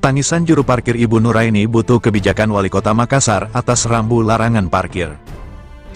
Tangisan juru parkir Ibu Nuraini butuh kebijakan Wali Kota Makassar atas rambu larangan parkir.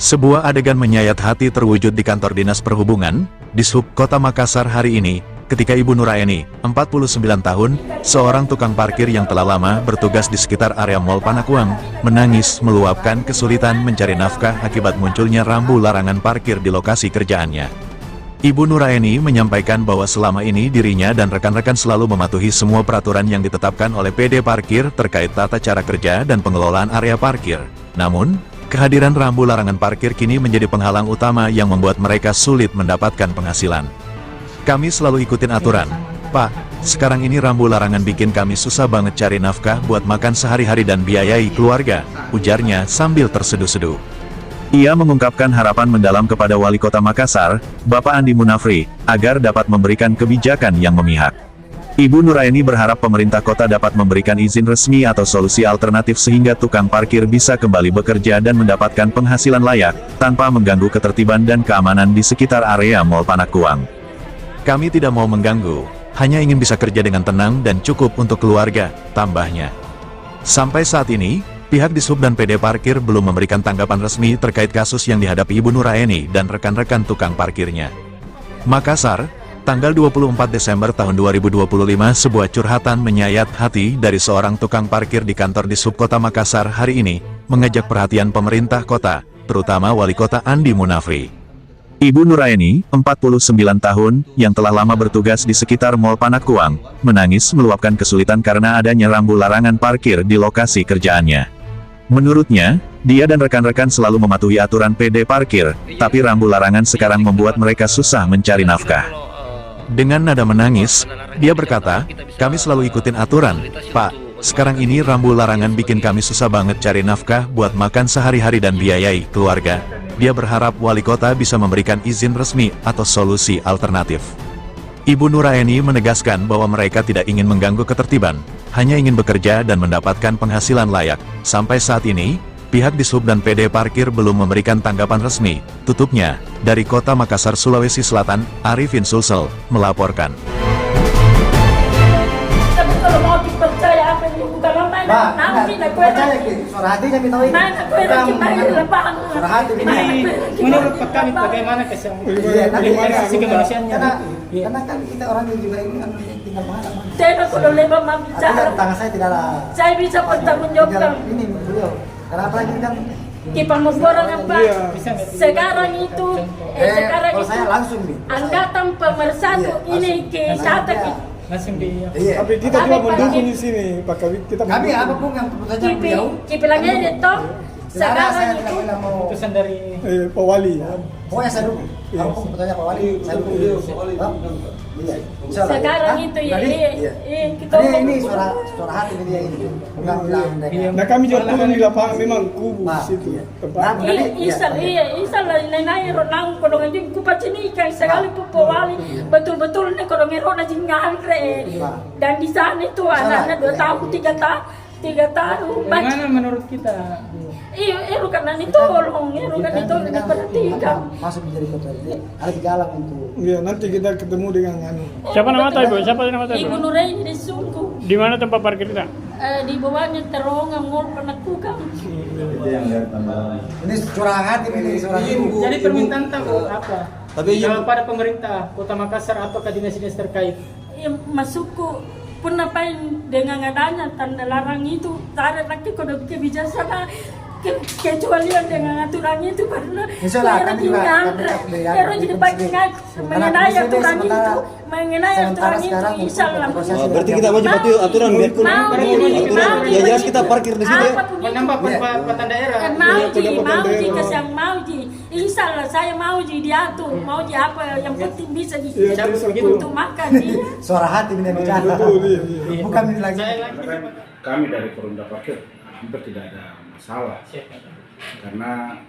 Sebuah adegan menyayat hati terwujud di kantor Dinas Perhubungan, Dishub Kota Makassar hari ini, ketika Ibu Nuraini, 49 tahun, seorang tukang parkir yang telah lama bertugas di sekitar area Mall Panakuang, menangis meluapkan kesulitan mencari nafkah akibat munculnya rambu larangan parkir di lokasi kerjaannya. Ibu Nuraini menyampaikan bahwa selama ini dirinya dan rekan-rekan selalu mematuhi semua peraturan yang ditetapkan oleh PD Parkir terkait tata cara kerja dan pengelolaan area parkir. Namun, kehadiran rambu larangan parkir kini menjadi penghalang utama yang membuat mereka sulit mendapatkan penghasilan. Kami selalu ikutin aturan, Pak. Sekarang ini rambu larangan bikin kami susah banget cari nafkah buat makan sehari-hari dan biayai keluarga, ujarnya sambil terseduh-seduh. Ia mengungkapkan harapan mendalam kepada Wali Kota Makassar, Bapak Andi Munafri, agar dapat memberikan kebijakan yang memihak. Ibu Nuraini berharap pemerintah kota dapat memberikan izin resmi atau solusi alternatif sehingga tukang parkir bisa kembali bekerja dan mendapatkan penghasilan layak, tanpa mengganggu ketertiban dan keamanan di sekitar area Mall Panakuang. Kami tidak mau mengganggu, hanya ingin bisa kerja dengan tenang dan cukup untuk keluarga, tambahnya. Sampai saat ini, pihak Dishub dan PD Parkir belum memberikan tanggapan resmi terkait kasus yang dihadapi Ibu Nuraini dan rekan-rekan tukang parkirnya. Makassar, tanggal 24 Desember tahun 2025 sebuah curhatan menyayat hati dari seorang tukang parkir di kantor Dishub Kota Makassar hari ini, mengajak perhatian pemerintah kota, terutama Wali Kota Andi Munafri. Ibu Nuraini, 49 tahun, yang telah lama bertugas di sekitar Mall Panakuang, menangis meluapkan kesulitan karena adanya rambu larangan parkir di lokasi kerjaannya. Menurutnya, dia dan rekan-rekan selalu mematuhi aturan PD Parkir, tapi rambu larangan sekarang membuat mereka susah mencari nafkah. Dengan nada menangis, dia berkata, kami selalu ikutin aturan, Pak. Sekarang ini rambu larangan bikin kami susah banget cari nafkah buat makan sehari-hari dan biayai keluarga. Dia berharap Wali Kota bisa memberikan izin resmi atau solusi alternatif. Ibu Nuraini menegaskan bahwa mereka tidak ingin mengganggu ketertiban, hanya ingin bekerja dan mendapatkan penghasilan layak. Sampai saat ini, pihak Dishub dan PD Parkir belum memberikan tanggapan resmi. Tutupnya, dari Kota Makassar, Sulawesi Selatan, Arifin Sulsel, melaporkan. Menurut kami bagaimana sisi kemanusiaannya? Karena kan kita orang yang juga ini kan tinggal mana? Saya kalau lewat bicara, Tangan saya tidaklah. saya bisa bertanggungjawabkan. Ini beliau. Karena apalagi kan Di pengeboran apa? Sekarang itu, sekarang kalau itu saya langsung nih. angkatan pemersatu ini ke satu Langsung di Iya. Tapi kita juga mendukung di sini, Pak Kawit. Kita Kami mendukung. apapun yang keputusannya beliau. Kipilangnya itu sekarang Saya itu tidak mau. keputusan dari Pak Wali. Pokoknya saya dukung. Apapun keputusannya Pak Wali, saya dukung. Iya. Insyaallah. sekarang Hah? itu ya Tadi? Iya. kita Ini suara hati dia ini. Bukan bilang mereka. Nah kami juga turun di lapangan memang kubu Nah, situ iya. tempat. Nah, Iya, isal nenai ronang kodong anjing kupacini kan sekali wali betul-betul nih kodong erona jingangre dan di sana itu anaknya 2 tahun 3 tahun. bagaimana menurut kita? Iya, karena ditolong, kan ditolong diperhatikan. Masuk menjadi kota ini. Ada di jalan untuk. Iya, nanti kita ketemu dengan anu. Siapa nama tahu, Ibu? Siapa nama tahu, Ibu Ibu? Nuraini disungguh. Di mana tempat parkir kita? Di bawahnya terowongan Mall Panakuang. Ini curang hati ini seorang ibu. Jadi permintaan tahu apa? Tapi pada pemerintah Kota Makassar atau ke dinas-dinas terkait. Iya, masukku pun apain dengan adanya tanda larang itu tak ada lagi kode kebijaksanaan kecualian dengan aturan itu karena Insyaallah kami juga kalau jadi baik mengenai aturan itu mengenai aturan itu insyaallah berarti kita wajib patuhi aturan biar aturan ya jelas kita parkir di sini ya. Menambah pendapatan daerah. mau ji kesang mau ji insyaallah saya mau ji diatur mau ji apa yang penting bisa untuk makan ji Suara hati ini bicara. Betul, iya. Bukan ini lagi. Kami dari Perumda Parkir hampir tidak ada masalah karena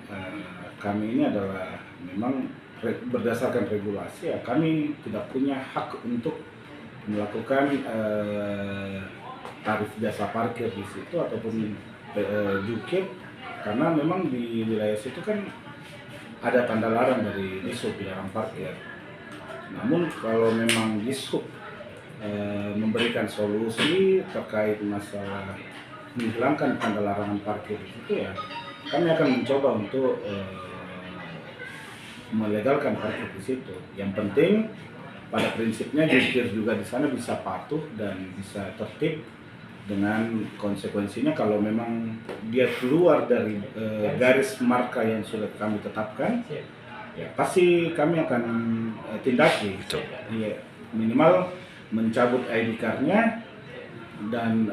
kami ini adalah memang berdasarkan regulasi ya kami tidak punya hak untuk melakukan tarif jasa parkir di situ ataupun jukir karena memang di wilayah situ kan ada tanda larang dari Dishub dilarang parkir. Namun kalau memang Dishub memberikan solusi terkait masalah menghilangkan tanda larangan parkir itu, ya kami akan mencoba untuk melegalkan parkir di situ. Yang penting pada prinsipnya jukir juga di sana bisa patuh dan bisa tertib dengan konsekuensinya. Kalau memang dia keluar dari garis marka yang sudah kami tetapkan, ya pasti kami akan tindaki. Iya, minimal mencabut ID card-nya dan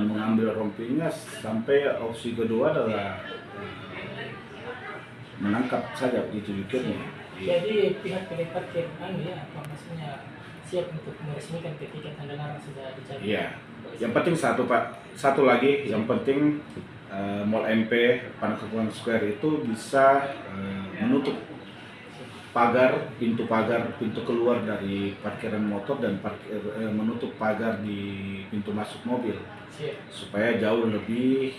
mengambil rompinya, sampai opsi kedua adalah menangkap saja itu jukirnya. Jadi pihak parkir apa maksudnya siap untuk meresmikan ketika tanda larang sudah dicabut. Iya. Yang penting satu lagi, yang penting Mall MP Panakukang Square itu bisa menutup pintu keluar dari parkiran motor dan menutup pagar di pintu masuk mobil, supaya jauh lebih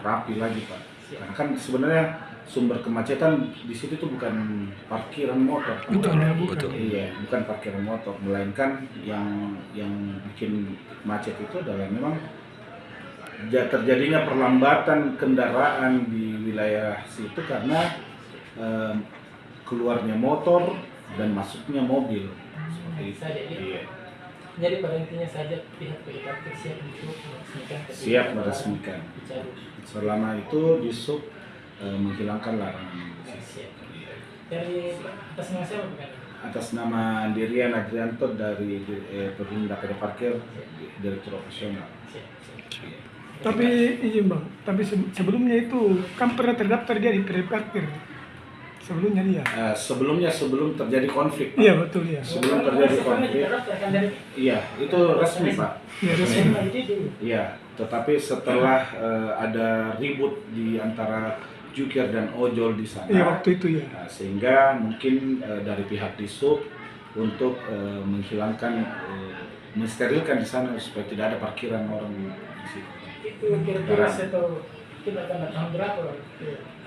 rapi lagi, Pak. Karena kan sebenarnya sumber kemacetan di situ tuh bukan parkiran motor, Pak. Betul. Iya, bukan parkiran motor, melainkan yang bikin macet itu adalah memang terjadinya perlambatan kendaraan di wilayah situ karena keluarnya motor dan masuknya mobil. Seperti itu. Iya. Jadi pada intinya saja pihak parkir siap untuk meresmikan. Siap meresmikan. Selama itu Dishub menghilangkan larangan. Dari atas nama siapa bukan? Atas nama Andirian Adrianto dari Perumda PD Parkir, Direktur Operasional. Tapi izin Bang, tapi sebelumnya itu kan pernah terdaftar dia di PD Parkir. Sebelumnya dia. Sebelum terjadi konflik, Pak. Iya betul ya. Sebelum terjadi konflik. Iya, itu resmi, Pak. Iya resmi. Iya, tetapi setelah ada ribut di antara jukir dan ojol di sana. Iya waktu itu ya. Nah, sehingga mungkin dari pihak Dishub untuk menghilangkan, mensterilkan di sana supaya tidak ada parkiran orang di situ. Itu kira-kira atau kita akan tahun berapa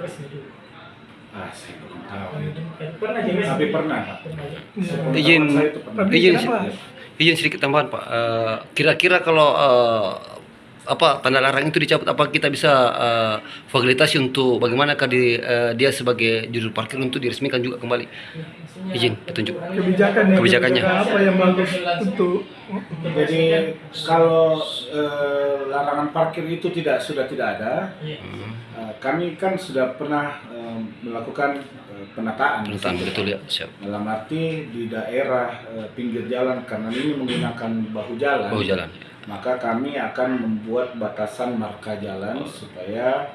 resmi dulu? Saya belum tahu. Pernah jadi. Tapi pernah, Pak. Izin sedikit tambahan, Pak. Kira-kira kalau tanda larang itu dicabut, apa kita bisa fasilitasi untuk bagaimanakah dia sebagai juru parkir untuk diresmikan juga kembali? Izin petunjuk kebijakannya. Apa yang bagus untuk Jadi kalau larangan parkir itu sudah tidak ada, kami kan sudah pernah melakukan penataan. Betul ya, siap. Dalam arti di daerah pinggir jalan, karena ini menggunakan bahu jalan. Maka kami akan membuat batasan marka jalan supaya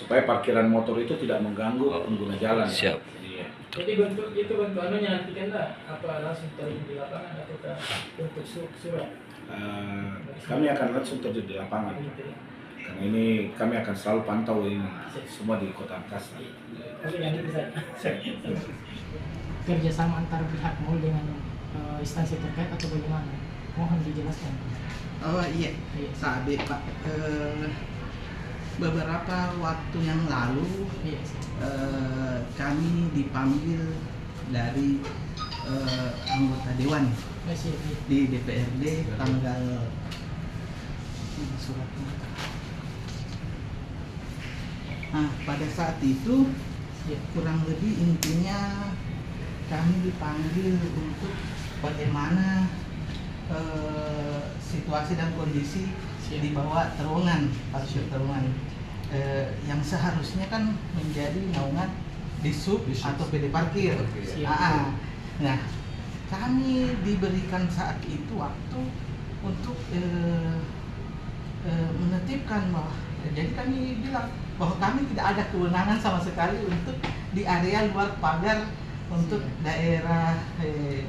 parkiran motor itu tidak mengganggu pengguna jalan. Siap. Iya. Jadi bentuk anunya nanti kan apa langsung terjun di lapangan atau bentuk surat? Kami akan langsung terjun di lapangan. Karena ini kami akan selalu pantau ini semua di Kota Makassar. Oke, lanjut bisa. Kerjasama antar pihak mall dengan instansi terkait atau bagaimana? Mohon dijelaskan. Oh iya, Sabi Pak. Beberapa waktu yang lalu kami dipanggil dari anggota dewan di DPRD tanggal pada saat itu kurang lebih intinya kami dipanggil untuk bagaimana situasi dan kondisi di bawah terowongan, parkir terowongan yang seharusnya kan menjadi naungan Dishub atau PD Parkir. Nah, kami diberikan saat itu waktu untuk menetipkan bahwa, jadi kami bilang bahwa kami tidak ada kewenangan sama sekali untuk di area luar pagar untuk daerah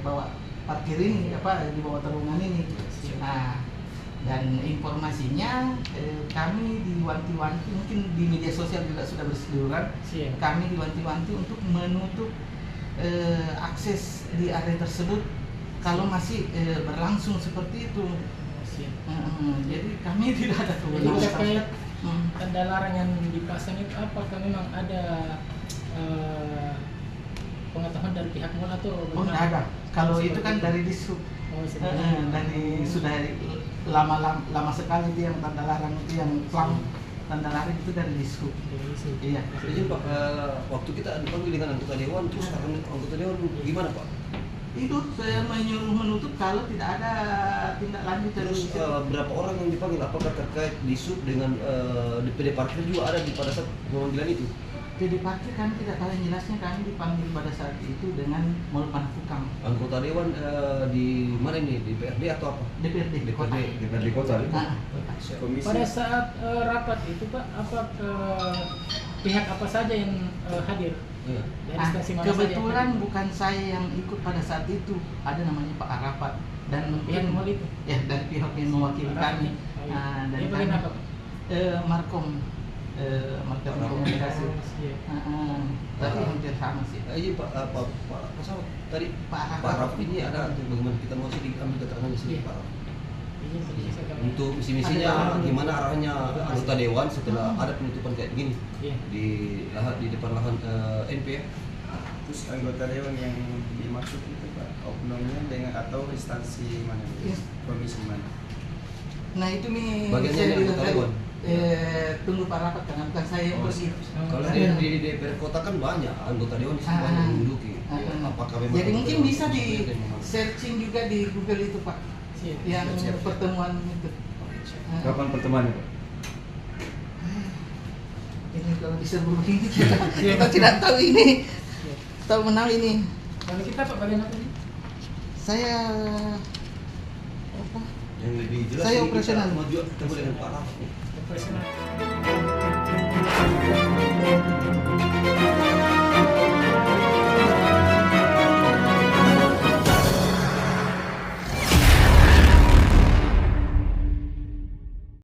bawah parkir ini, di bawah terowongan ini. Nah, dan informasinya kami diwanti-wanti, mungkin di media sosial juga sudah berseliweran, kami diwanti-wanti untuk menutup akses di area tersebut kalau masih berlangsung seperti itu. Jadi kami tidak ada kewenangan. Terkait tanda larang yang dipasang itu, apakah memang ada pengetahuan dari pihak mall atau? Oh, tidak ada. Kalau itu kan dari Dishub. Oh, sebenarnya. Dari sudah lama sekali dia yang tanda larang itu yang plang tanda larang itu dari dishub. Iya. Jadi Pak, waktu kita dipanggil dengan anggota dewan, terus anggota dewan gimana Pak? Itu saya menyuruh menutup kalau tidak ada tindak lanjut dari Terus berapa orang yang dipanggil? Apakah terkait dishub dengan DPD parkir juga ada di pada saat pemanggilan itu? PD parkir kami tidak tahu, yang jelasnya kami dipanggil pada saat itu dengan Maulana Fukang. Anggota dewan di mana ini? Di DPRD atau apa? DPRD kota. DPRD kota. Nah, Pada saat rapat itu Pak, apa pihak apa saja yang hadir? Iya. Dari instansi mana saja yang kebetulan hadir? bukan saya yang ikut pada saat itu, ada namanya Pak Arafat dan Pihak mungkin mal itu? ya dari pihak yang mewakili kami. Dia Dan bagian apa Pak? Markom, marketing komunikasi. Iya. Tapi hampir sama sih. Iya Pak, pesawat tadi Pak Pak Araf ini ada bagaimana kita mau sih diambil keterangannya sendiri Pak Araf. Izin tadi saya katakan. Untuk misi-misinya gimana arahnya anggota dewan setelah ada penutupan kayak gini Iya. di depan lahan NP ya. Terus anggota dewan yang dimaksud itu Pak, oknumnya dengan atau instansi mana? Iya. Komisi mana? Nah itu nih Bagiannya saya yang bilang anggota tadi, dewan. tunggu Pak Arafat karena bukan saya yang pergi. Kalau di DPR kota kan banyak anggota dewan di sini banyak yang menduduki. Ya, apakah memang Jadi mungkin anggota bisa dewan di itu memang- searching juga di Google itu Pak, Siap. yang Siap. pertemuan itu. Kapan pertemuannya Pak? Ini kalau diserbu begini kita tidak tahu ini. Tahu menang ini. Kalau kita Pak bagian apa ini? Saya apa? yang lebih jelas Saya ini operasional. kita maju ketemu dengan Pak Araf. Operasional.